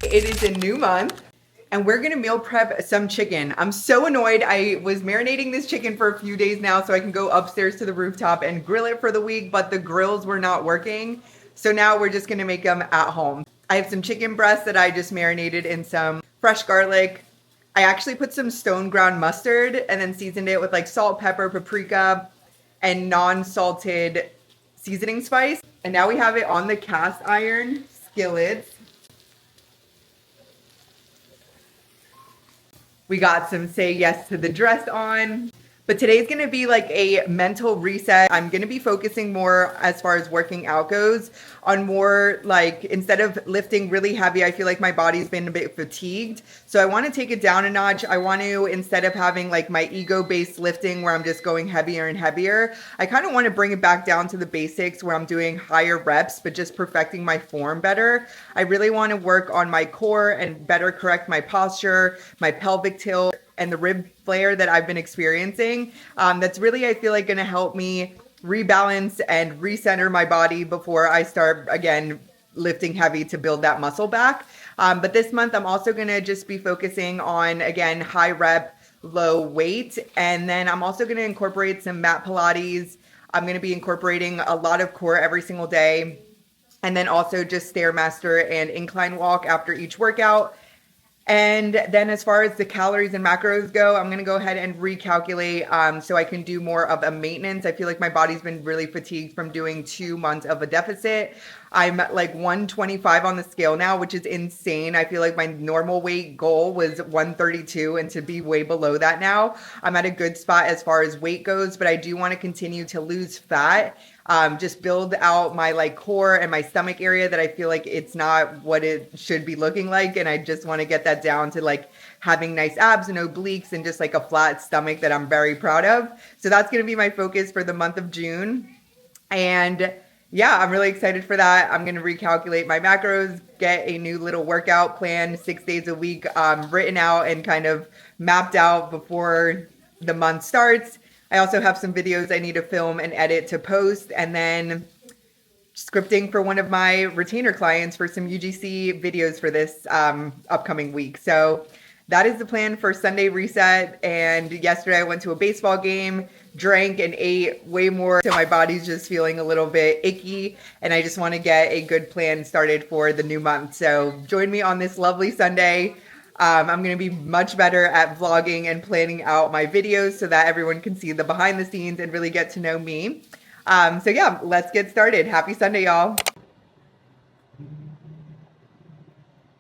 It is a new month and we're gonna meal prep some chicken. I'm so annoyed. I was marinating this chicken for a few days now so I can go upstairs to the rooftop and grill it for the week, but the grills were not working. So now we're just gonna make them at home. I have some chicken breasts that I just marinated in some fresh garlic. I actually put some stone ground mustard and then seasoned it with like salt, pepper, paprika, and non-salted seasoning spice. And now we have it on the cast iron skillets. We got some say yes to the dress on. But today's gonna be like a mental reset. I'm gonna be focusing more as far as working out goes on more like, instead of lifting really heavy, I feel like my body's been a bit fatigued. So I wanna take it down a notch. I want to, instead of having like my ego-based lifting where I'm just going heavier and heavier, I kind of want to bring it back down to the basics where I'm doing higher reps, but just perfecting my form better. I really want to work on my core and better correct my posture, my pelvic tilt, and the rib flare that I've been experiencing. That's really, I feel like, going to help me rebalance and recenter my body before I start, again, lifting heavy to build that muscle back. But this month, I'm also going to just be focusing on, again, high rep, low weight. And then I'm also going to incorporate some mat Pilates. I'm going to be incorporating a lot of core every single day. And then also just Stairmaster and incline walk after each workout. And then as far as the calories and macros go, I'm going to go ahead and recalculate so I can do more of a maintenance. I feel like my body's been really fatigued from doing 2 months of a deficit. I'm like 125 on the scale now, which is insane. I feel like my normal weight goal was 132, and to be way below that now, I'm at a good spot as far as weight goes, but I do want to continue to lose fat. Just build out my like core and my stomach area that I feel like it's not what it should be looking like. And I just want to get that down to like having nice abs and obliques and just like a flat stomach that I'm very proud of. So that's going to be my focus for the month of June. And yeah, I'm really excited for that. I'm going to recalculate my macros, get a new little workout plan, 6 days a week, written out and kind of mapped out before the month starts. I also have some videos I need to film and edit to post, and then scripting for one of my retainer clients for some UGC videos for this upcoming week. So that is the plan for Sunday reset. And yesterday I went to a baseball game, drank and ate way more. So my body's just feeling a little bit icky, and I just want to get a good plan started for the new month. So join me on this lovely Sunday. I'm going to be much better at vlogging and planning out my videos so that everyone can see the behind the scenes and really get to know me. So yeah, let's get started. Happy Sunday, y'all.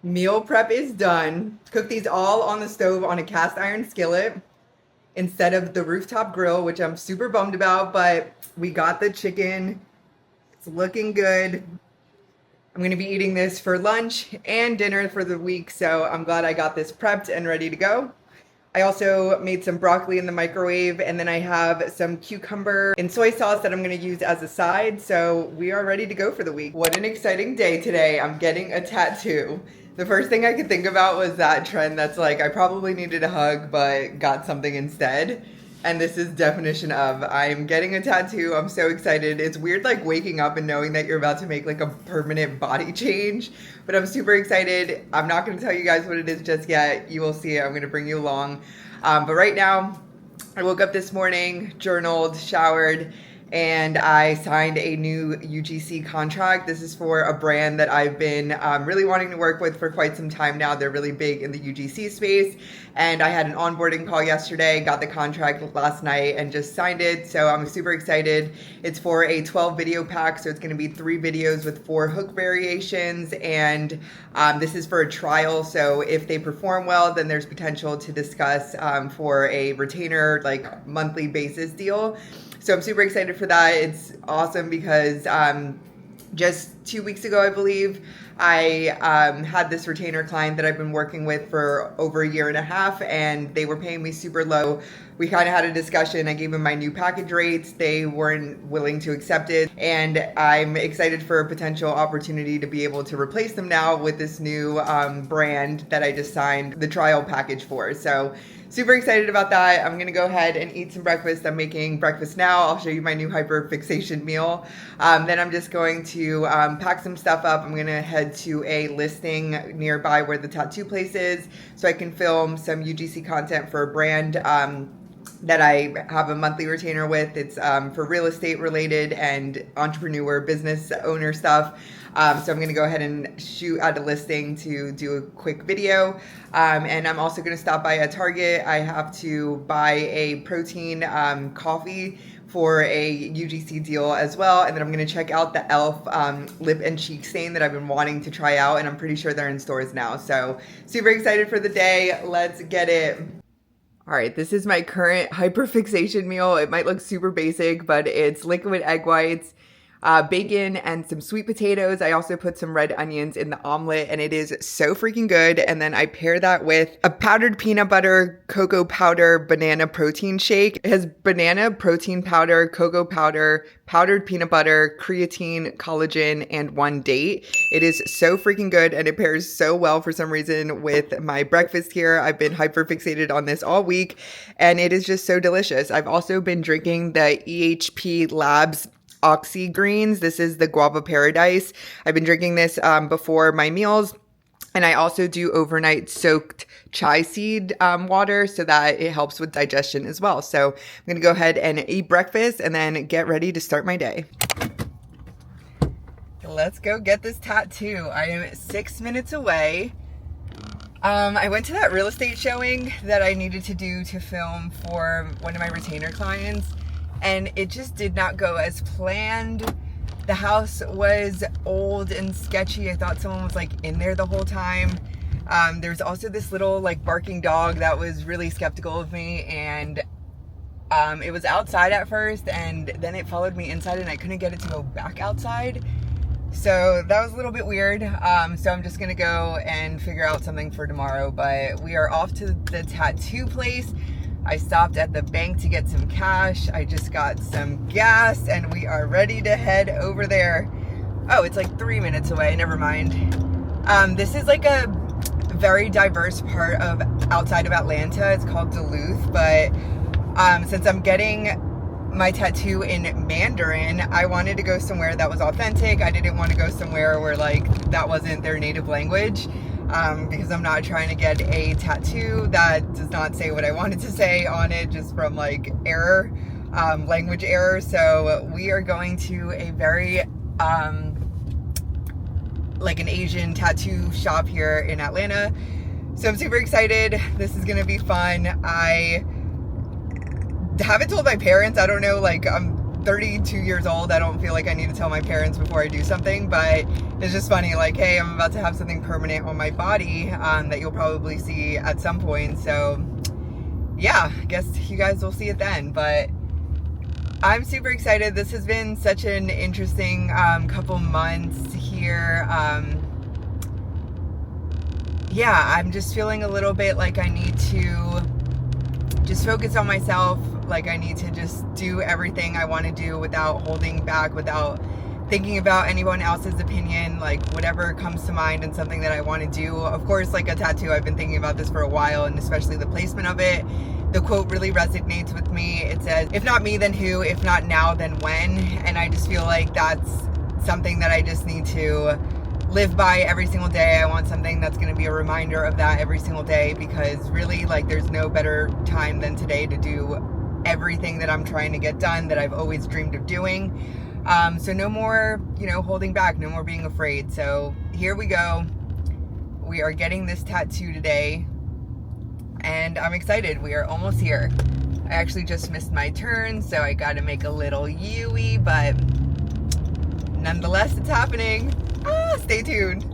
Meal prep is done. Cook these all on the stove on a cast iron skillet instead of the rooftop grill, which I'm super bummed about, but we got the chicken. It's looking good. I'm going to be eating this for lunch and dinner for the week, so I'm glad I got this prepped and ready to go. I also made some broccoli in the microwave, and then I have some cucumber and soy sauce that I'm going to use as a side, so we are ready to go for the week. What an exciting day today. I'm getting a tattoo. The first thing I could think about was that trend that's like, I probably needed a hug, but got something instead. And this is definition of, I'm getting a tattoo. I'm so excited. It's weird like waking up and knowing that you're about to make like a permanent body change, but I'm super excited. I'm not going to tell you guys what it is just yet. You will see it. I'm going to bring you along. But right now, I woke up this morning, journaled, showered, and I signed a new UGC contract. This is for a brand that I've been really wanting to work with for quite some time now. They're really big in the UGC space. And I had an onboarding call yesterday, got the contract last night, and just signed it. So I'm super excited. It's for a 12 video pack. So it's going to be 3 videos with 4 hook variations. And this is for a trial. So if they perform well, then there's potential to discuss for a retainer, like monthly basis deal. So I'm super excited for that. It's awesome because just 2 weeks ago, I believe, I had this retainer client that I've been working with for over a year and a half, and they were paying me super low we kind of had a discussion. I gave them my new package rates. They weren't willing to accept it. And I'm excited for a potential opportunity to be able to replace them now with this new brand that I just signed the trial package for. So super excited about that. I'm gonna go ahead and eat some breakfast. I'm making breakfast now. I'll show you my new hyperfixation meal. Then I'm just going to pack some stuff up. I'm gonna head to a listing nearby where the tattoo place is so I can film some UGC content for a brand that I have a monthly retainer with. It's for real estate related and entrepreneur business owner stuff. So I'm going to go ahead and shoot out a listing to do a quick video. And I'm also going to stop by a Target. I have to buy a protein coffee for a UGC deal as well. And then I'm going to check out the e.l.f. lip and cheek stain that I've been wanting to try out. And I'm pretty sure they're in stores now. So super excited for the day. Let's get it. All right, this is my current hyperfixation meal. It might look super basic, but it's liquid egg whites, bacon, and some sweet potatoes. I also put some red onions in the omelet, and it is so freaking good. And then I pair that with a powdered peanut butter, cocoa powder, banana protein shake. It has banana protein powder, cocoa powder, powdered peanut butter, creatine, collagen, and one date. It is so freaking good, and it pairs so well for some reason with my breakfast here. I've been hyperfixated on this all week, and it is just so delicious. I've also been drinking the EHP Labs Oxy Greens. This is the Guava Paradise. I've been drinking this before my meals. And I also do overnight soaked chai seed water so that it helps with digestion as well. So I'm going to go ahead and eat breakfast and then get ready to start my day. Let's go get this tattoo. I am 6 minutes away. I went to that real estate showing that I needed to do to film for one of my retainer clients, and it just did not go as planned. The house was old and sketchy. I thought someone was like in there the whole time. There's also this little like barking dog that was really skeptical of me, and it was outside at first, and then it followed me inside, and I couldn't get it to go back outside. So that was a little bit weird. So I'm just gonna go and figure out something for tomorrow, but we are off to the tattoo place. I stopped at the bank to get some cash. I just got some gas, and we are ready to head over there. Oh, it's like 3 minutes away, never mind. This is like a very diverse part of outside of Atlanta. It's called Duluth, but since I'm getting my tattoo in Mandarin, I wanted to go somewhere that was authentic. I didn't want to go somewhere where like that wasn't their native language, because I'm not trying to get a tattoo that does not say what I wanted to say on it just from like error, language error. So we are going to a very like an Asian tattoo shop here in Atlanta. So I'm super excited. This is gonna be fun. I haven't told my parents. I don't know, like I'm 32 years old. I don't feel like I need to tell my parents before I do something, but it's just funny, like, hey, I'm about to have something permanent on my body that you'll probably see at some point. So yeah, I guess you guys will see it then, but I'm super excited. This has been such an interesting couple months here. Yeah, I'm just feeling a little bit like I need to just focus on myself. Like I need to just do everything I want to do without holding back, without thinking about anyone else's opinion, like whatever comes to mind and something that I want to do. Of course, like a tattoo, I've been thinking about this for a while, and especially the placement of it. The quote really resonates with me. It says, if not me, then who? If not now, then when? And I just feel like that's something that I just need to live by every single day. I want something that's going to be a reminder of that every single day, because really, like, there's no better time than today to do everything that I'm trying to get done, that I've always dreamed of doing. So no more, holding back, no more being afraid. So here we go. We are getting this tattoo today, and I'm excited. We are almost here. I actually just missed my turn, so I got to make a little U-ey, but nonetheless, it's happening. Stay tuned.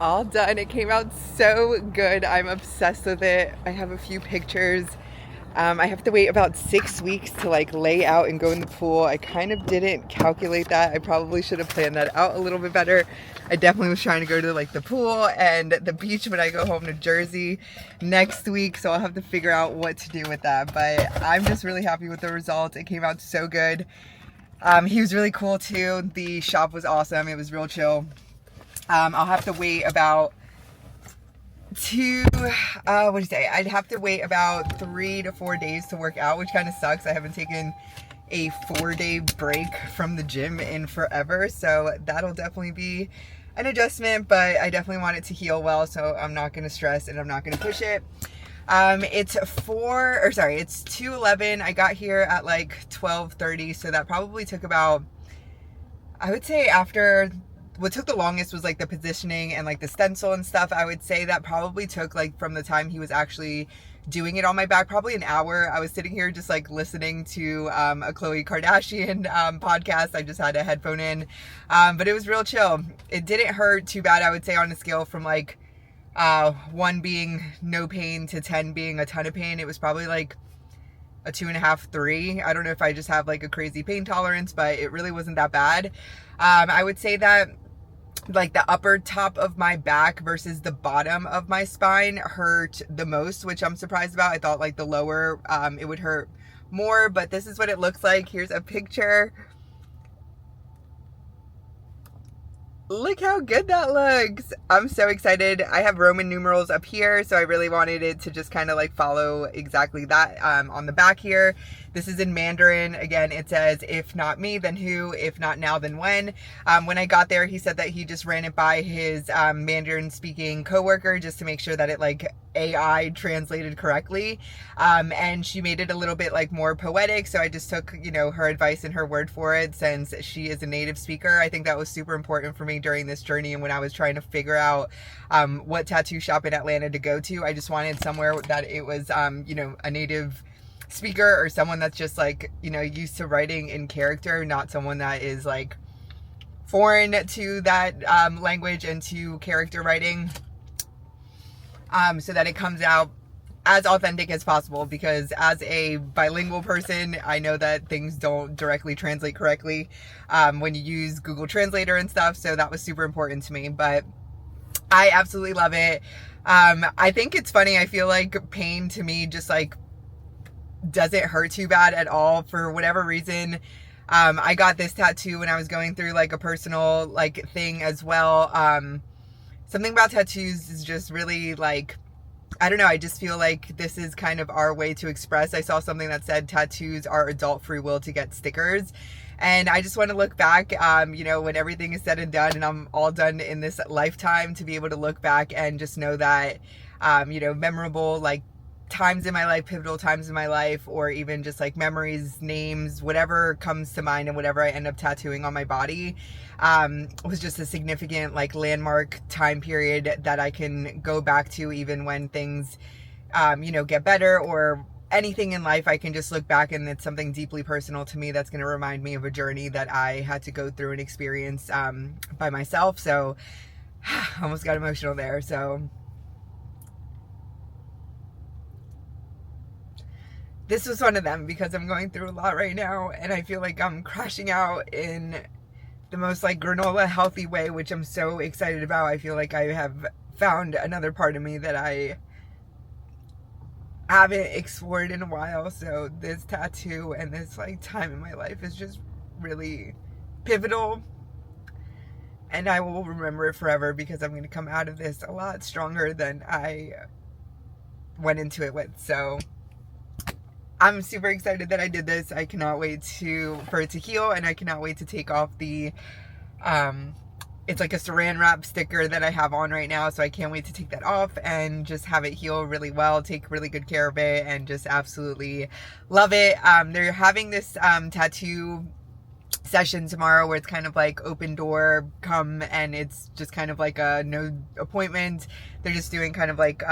all done. It came out so good. I'm obsessed with it. I have a few pictures. I have to wait about 6 weeks to like lay out and go in the pool. I kind of didn't calculate that. I probably should have planned that out a little bit better. I definitely was trying to go to like the pool and the beach when I go home to Jersey next week. So I'll have to figure out what to do with that. But I'm just really happy with the results. It came out so good. He was really cool too. The shop was awesome. It was real chill. I'll have to wait about I'd have to wait about 3 to 4 days to work out, which kind of sucks. I haven't taken a 4-day break from the gym in forever, so that'll definitely be an adjustment, but I definitely want it to heal well, so I'm not going to stress and I'm not going to push it. It's 2:11. I got here at like 12:30, so that probably took about, I would say after, what took the longest was like the positioning and like the stencil and stuff. I would say that probably took like from the time he was actually doing it on my back, probably an hour. I was sitting here just like listening to a Khloe Kardashian podcast. I just had a headphone in, but it was real chill. It didn't hurt too bad, I would say, on a scale from like 1 being no pain to 10 being a ton of pain. It was probably like a 2.5, 3. I don't know if I just have like a crazy pain tolerance, but it really wasn't that bad. I would say that like the upper top of my back versus the bottom of my spine hurt the most, which I'm surprised about. I thought like the lower, it would hurt more, but this is what it looks like. Here's a picture. Look how good that looks. I'm so excited. I have Roman numerals up here, so I really wanted it to just kind of like follow exactly that on the back here. This is in Mandarin. Again, it says, if not me, then who? If not now, then when? When I got there, he said that he just ran it by his Mandarin speaking coworker just to make sure that it like AI translated correctly. And she made it a little bit like more poetic. So I just took, you know, her advice and her word for it since she is a native speaker. I think that was super important for me during this journey. And when I was trying to figure out what tattoo shop in Atlanta to go to, I just wanted somewhere that it was, you know, a native speaker or someone that's just like, you know, used to writing in character, not someone that is like foreign to that language and to character writing, so that it comes out as authentic as possible, because as a bilingual person, I know that things don't directly translate correctly when you use Google Translator and stuff, so that was super important to me. But I absolutely love it. I think it's funny, I feel like pain to me just like doesn't hurt too bad at all for whatever reason. I got this tattoo when I was going through like a personal like thing as well. Something about tattoos is just really like, I don't know, I just feel like this is kind of our way to express. I saw something that said tattoos are adult free will to get stickers. And I just want to look back, you know, when everything is said and done and I'm all done in this lifetime, to be able to look back and just know that, you know, memorable like times in my life, pivotal times in my life, or even just like memories, names, whatever comes to mind and whatever I end up tattooing on my body, was just a significant like landmark time period that I can go back to even when things, you know, get better, or anything in life. I can just look back and it's something deeply personal to me that's going to remind me of a journey that I had to go through and experience by myself. So almost got emotional there. So this was one of them, because I'm going through a lot right now and I feel like I'm crashing out in the most like granola healthy way, which I'm so excited about. I feel like I have found another part of me that I haven't explored in a while. So this tattoo and this like time in my life is just really pivotal, and I will remember it forever, because I'm going to come out of this a lot stronger than I went into it with. So I'm super excited that I did this. I cannot wait for it to heal, and I cannot wait to take off the, it's like a saran wrap sticker that I have on right now, so I can't wait to take that off and just have it heal really well, take really good care of it, and just absolutely love it. They're having this tattoo session tomorrow where it's kind of like open door, come, and it's just kind of like a no appointment. They're just doing kind of like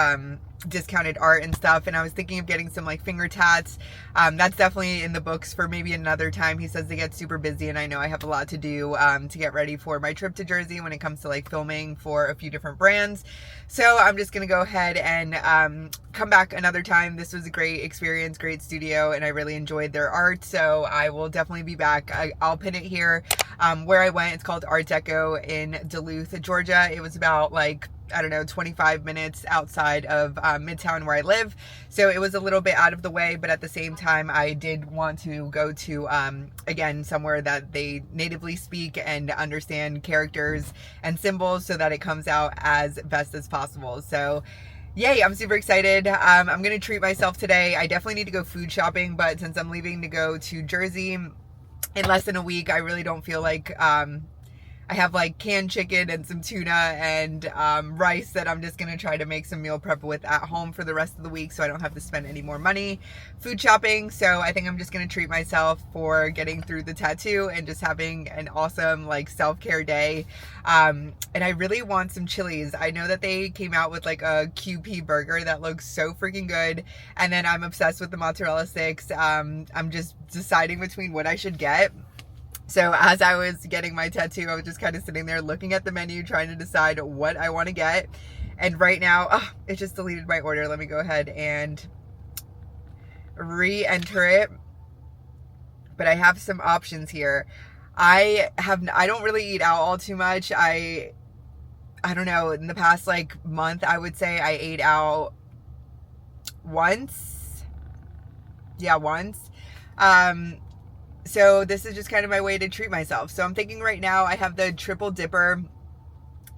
discounted art and stuff, and I was thinking of getting some like finger tats. That's definitely in the books for maybe another time. He says they get super busy, and I know I have a lot to do to get ready for my trip to Jersey when it comes to like filming for a few different brands. So I'm just gonna go ahead and come back another time. This was a great experience, great studio, and I really enjoyed their art, so I will definitely be back. I'll pin it here where I went. It's called Art Deco in Duluth, Georgia. It was about like, I don't know, 25 minutes outside of Midtown where I live. So it was a little bit out of the way, but at the same time, I did want to go to, again, somewhere that they natively speak and understand characters and symbols so that it comes out as best as possible. So yay, I'm super excited. I'm going to treat myself today. I definitely need to go food shopping, but since I'm leaving to go to Jersey in less than a week, I really don't feel like I have like canned chicken and some tuna and rice that I'm just gonna try to make some meal prep with at home for the rest of the week so I don't have to spend any more money food shopping. So I think I'm just gonna treat myself for getting through the tattoo and just having an awesome like self-care day. And I really want some Chili's. I know that they came out with like a QP burger that looks so freaking good, and then I'm obsessed with the mozzarella sticks. I'm just deciding between what I should get. So as I was getting my tattoo, I was just kind of sitting there looking at the menu, trying to decide what I want to get. And right now, it just deleted my order. Let me go ahead and re-enter it. But I have some options here. I don't really eat out all too much. I don't know, in the past like month, I would say I ate out once. Yeah, once. So this is just kind of my way to treat myself. So I'm thinking right now I have the triple dipper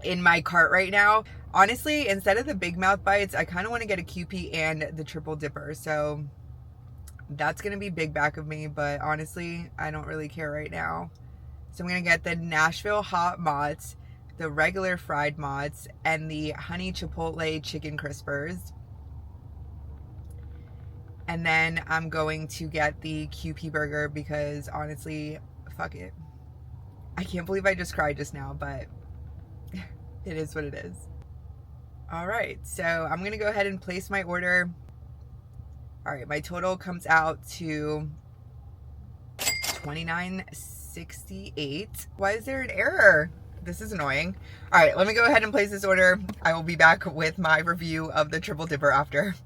in my cart right now. Honestly, instead of the big mouth bites, I kind of want to get a QP and the triple dipper. So that's going to be big back of me, but honestly, I don't really care right now. So I'm going to get the Nashville hot mozz, the regular fried mozz, and the honey chipotle chicken crispers. And then I'm going to get the QP burger because honestly, fuck it. I can't believe I just cried just now, but it is what it is. All right, so I'm gonna go ahead and place my order. All right, my total comes out to $29.68. Why is there an error? This is annoying. All right, let me go ahead and place this order. I will be back with my review of the triple dipper after.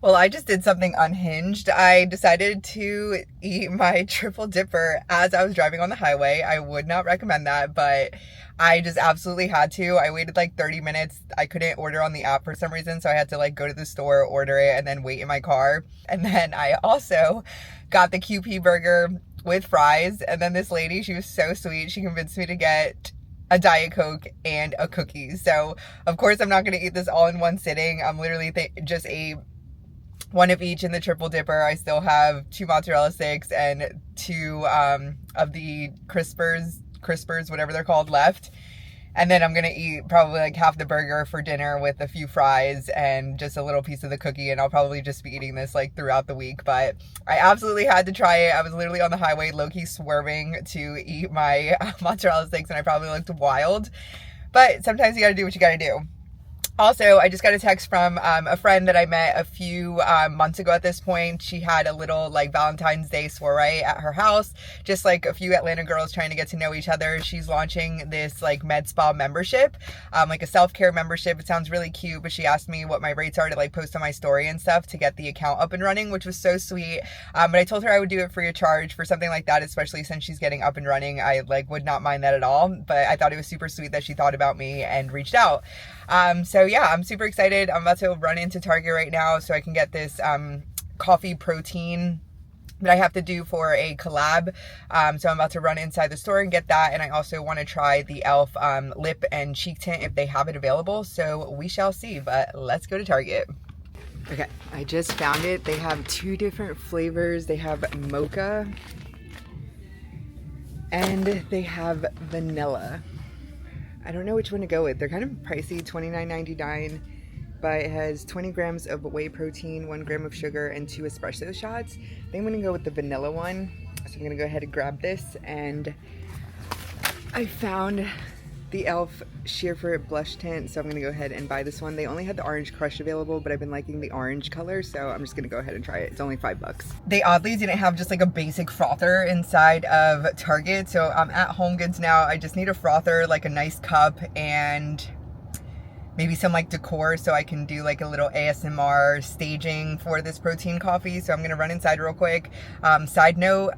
Well, I just did something unhinged. I decided to eat my triple dipper as I was driving on the highway. I would not recommend that, but I just absolutely had to. I waited like 30 minutes. I couldn't order on the app for some reason, so I had to like go to the store, order it, and then wait in my car. And then I also got the QP burger with fries. And then this lady, she was so sweet. She convinced me to get a Diet Coke and a cookie. So of course I'm not going to eat this all in one sitting. I'm literally just ate one of each in the triple dipper. I still have 2 mozzarella sticks and 2 of the crispers, whatever they're called, left. And then I'm gonna eat probably like half the burger for dinner with a few fries and just a little piece of the cookie, and I'll probably just be eating this like throughout the week. But I absolutely had to try it. I was literally on the highway low-key swerving to eat my mozzarella sticks, and I probably looked wild. But sometimes you gotta do what you gotta do. Also, I just got a text from a friend that I met a few months ago at this point. She had a little like Valentine's Day soiree at her house, just like a few Atlanta girls trying to get to know each other. She's launching this like med spa membership, like a self-care membership. It sounds really cute, but she asked me what my rates are to like post on my story and stuff to get the account up and running, which was so sweet. But I told her I would do it free of charge for something like that, especially since she's getting up and running. I like would not mind that at all, but I thought it was super sweet that she thought about me and reached out. So yeah, I'm super excited. I'm about to run into Target right now so I can get this coffee protein that I have to do for a collab. So I'm about to run inside the store and get that. And I also want to try the e.l.f. lip and cheek tint if they have it available. So we shall see, but let's go to Target. Okay, I just found it. They have 2 different flavors. They have mocha and they have vanilla. I don't know which one to go with. They're kind of pricey, $29.99, but it has 20 grams of whey protein, 1 gram of sugar, and 2 espresso shots. I think I'm gonna go with the vanilla one. So I'm gonna go ahead and grab this, and I found the e.l.f. Sheer for Blush Tint, so I'm gonna go ahead and buy this one. They only had the orange crush available, but I've been liking the orange color, so I'm just gonna go ahead and try it. It's only $5. They oddly didn't have just like a basic frother inside of Target, so I'm at Home Goods now. I just need a frother, like a nice cup, and maybe some like decor so I can do like a little ASMR staging for this protein coffee. So I'm gonna run inside real quick. Side note,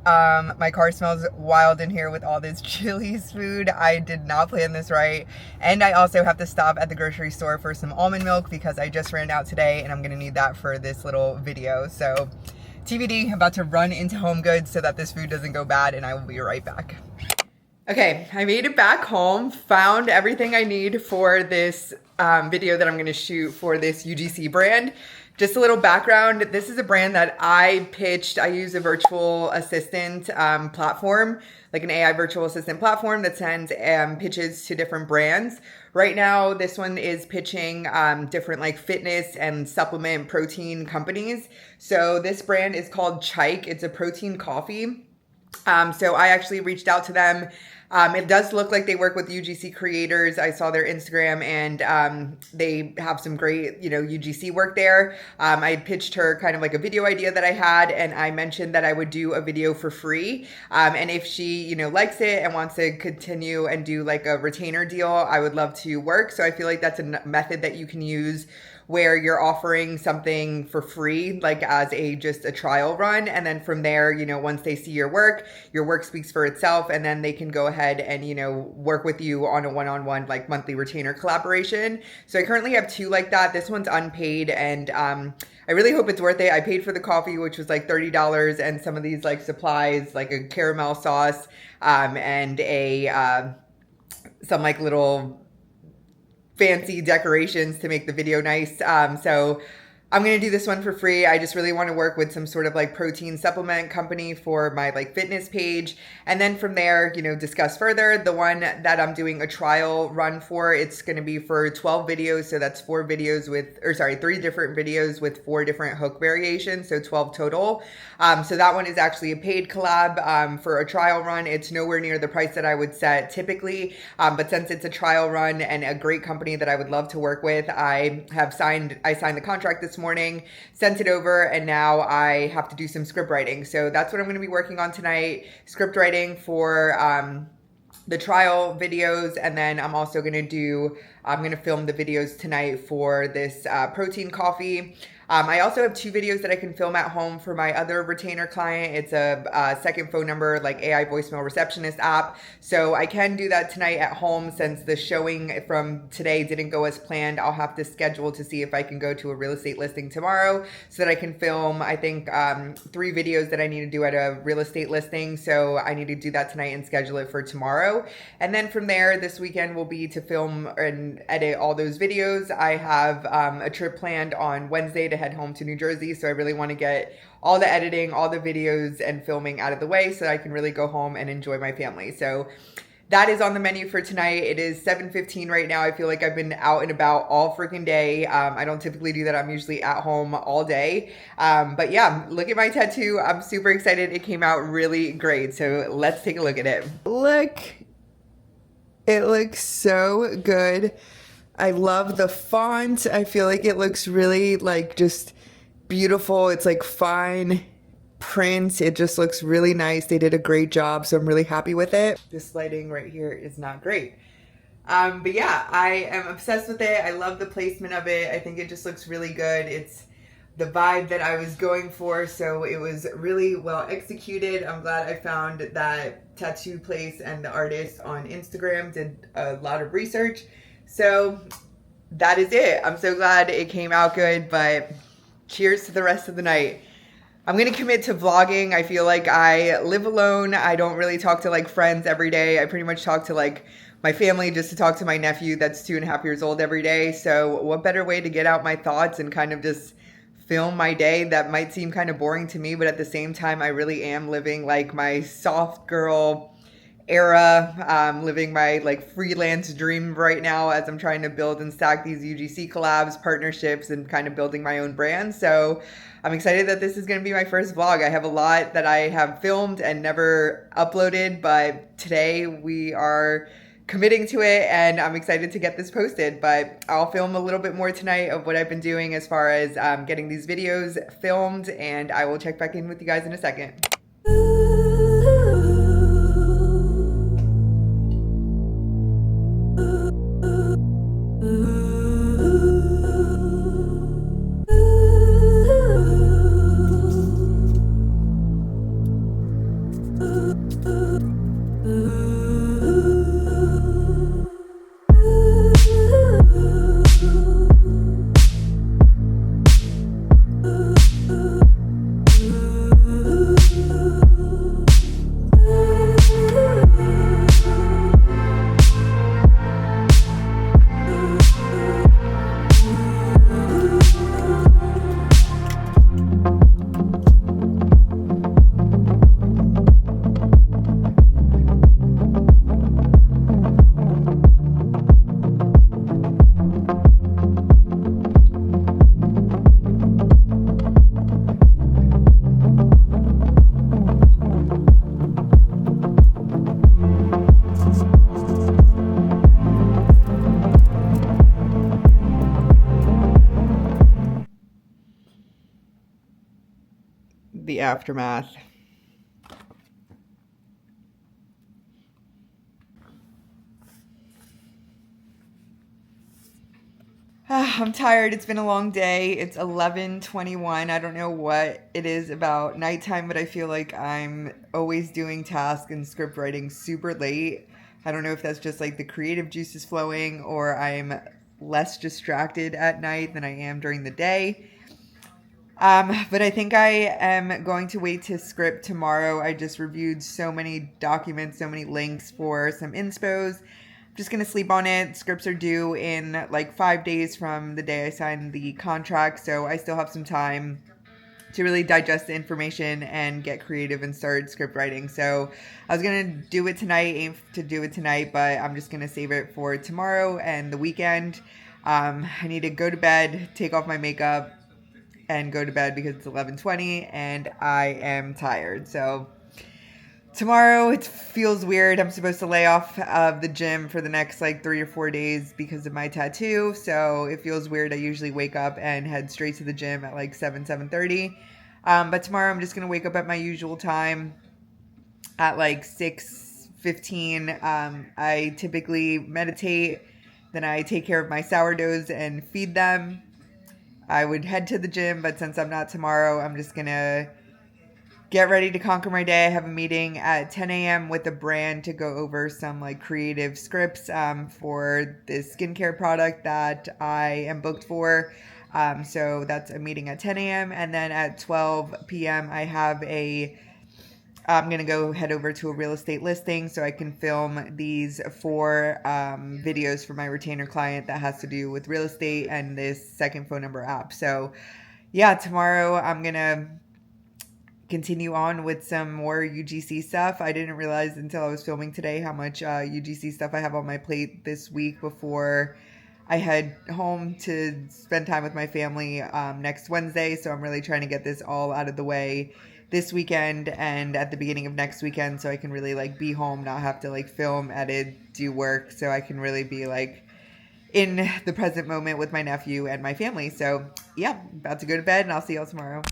my car smells wild in here with all this Chili's food. I did not plan this right. And I also have to stop at the grocery store for some almond milk because I just ran out today and I'm gonna need that for this little video. So TBD, about to run into Home Goods so that this food doesn't go bad, and I will be right back. Okay, I made it back home, found everything I need for this video that I'm gonna shoot for this UGC brand. Just a little background, this is a brand that I pitched. I use a virtual assistant platform, like an AI virtual assistant platform that sends pitches to different brands. Right now, this one is pitching different like fitness and supplement protein companies. So this brand is called Chike. It's a protein coffee. So I actually reached out to them. It does look like they work with UGC creators. I saw their Instagram, and they have some great, UGC work there. I pitched her kind of like a video idea that I had, and I mentioned that I would do a video for free. And if she, likes it and wants to continue and do like a retainer deal, I would love to work. So I feel like that's a method that you can use where you're offering something for free, like as just a trial run. And then from there, once they see your work speaks for itself, and then they can go ahead and, work with you on a one-on-one, like monthly retainer collaboration. So I currently have 2 like that. This one's unpaid, and I really hope it's worth it. I paid for the coffee, which was like $30, and some of these like supplies, like a caramel sauce, and some like little fancy decorations to make the video nice. So I'm going to do this one for free. I just really want to work with some sort of like protein supplement company for my like fitness page. And then from there, discuss further. The one that I'm doing a trial run for, it's going to be for 12 videos. So that's 3 different videos with 4 different hook variations. So 12 total. So that one is actually a paid collab for a trial run. It's nowhere near the price that I would set typically. But since it's a trial run and a great company that I would love to work with, I signed the contract this morning, sent it over, and now I have to do some script writing. So that's what I'm going to be working on tonight, script writing for the trial videos. And then I'm also going to film the videos tonight for this protein coffee. I also have 2 videos that I can film at home for my other retainer client. It's a second phone number, like AI voicemail receptionist app. So I can do that tonight at home. Since the showing from today didn't go as planned, I'll have to schedule to see if I can go to a real estate listing tomorrow so that I can film, I think, 3 videos that I need to do at a real estate listing. So I need to do that tonight and schedule it for tomorrow. And then from there, this weekend will be to film and edit all those videos. I have a trip planned on Wednesday to head home to New Jersey. So I really want to get all the editing, all the videos and filming out of the way so I can really go home and enjoy my family. So that is on the menu for tonight. It is 7:15 right now. I feel like I've been out and about all freaking day. I don't typically do that. I'm usually at home all day. But yeah, look at my tattoo. I'm super excited. It came out really great. So let's take a look at it. Look, it looks so good. I love the font. I feel like it looks really like just beautiful. It's like fine print. It just looks really nice. They did a great job, so I'm really happy with it. This lighting right here is not great. But yeah, I am obsessed with it. I love the placement of it. I think it just looks really good. It's the vibe that I was going for, so it was really well executed. I'm glad I found that tattoo place and the artist on Instagram, did a lot of research. So that is it. I'm so glad it came out good, but cheers to the rest of the night. I'm going to commit to vlogging. I feel like I live alone. I don't really talk to like friends every day. I pretty much talk to like my family, just to talk to my nephew that's 2.5 years old every day. So what better way to get out my thoughts and kind of just film my day that might seem kind of boring to me, but at the same time, I really am living like my soft girl era, living my like freelance dream right now as I'm trying to build and stack these UGC collabs, partnerships, and kind of building my own brand. So I'm excited that this is going to be my first vlog. I have a lot that I have filmed and never uploaded, but today we are committing to it, and I'm excited to get this posted. But I'll film a little bit more tonight of what I've been doing as far as getting these videos filmed, and I will check back in with you guys in a second. The aftermath. I'm tired. It's been a long day. It's 11:21. I don't know what it is about nighttime, but I feel like I'm always doing tasks and script writing super late. I don't know if that's just like the creative juices flowing, or I'm less distracted at night than I am during the day. But I think I am going to wait to script tomorrow. I just reviewed so many documents, so many links for some inspos. I'm just going to sleep on it. Scripts are due in like 5 days from the day I signed the contract. So I still have some time to really digest the information and get creative and start script writing. So I was going to do it tonight, aim to do it tonight, but I'm just going to save it for tomorrow and the weekend. I need to go to bed, take off my makeup, and go to bed because it's 11:20 and I am tired. So tomorrow it feels weird. I'm supposed to lay off of the gym for the next like 3 or 4 days because of my tattoo. So it feels weird. I usually wake up and head straight to the gym at like 7:30. But tomorrow I'm just going to wake up at my usual time at like 6:15. I typically meditate. Then I take care of my sourdoughs and feed them. I would head to the gym, but since I'm not tomorrow, I'm just going to get ready to conquer my day. I have a meeting at 10 a.m. with a brand to go over some like creative scripts for this skincare product that I am booked for. So that's a meeting at 10 a.m. And then at 12 p.m. I'm going to go head over to a real estate listing so I can film these 4 videos for my retainer client that has to do with real estate and this second phone number app. So yeah, tomorrow I'm going to continue on with some more UGC stuff. I didn't realize until I was filming today how much UGC stuff I have on my plate this week before I head home to spend time with my family next Wednesday. So I'm really trying to get this all out of the way this weekend and at the beginning of next weekend so I can really like be home, not have to like film, edit, do work, so I can really be like in the present moment with my nephew and my family. So yeah, about to go to bed and I'll see y'all tomorrow.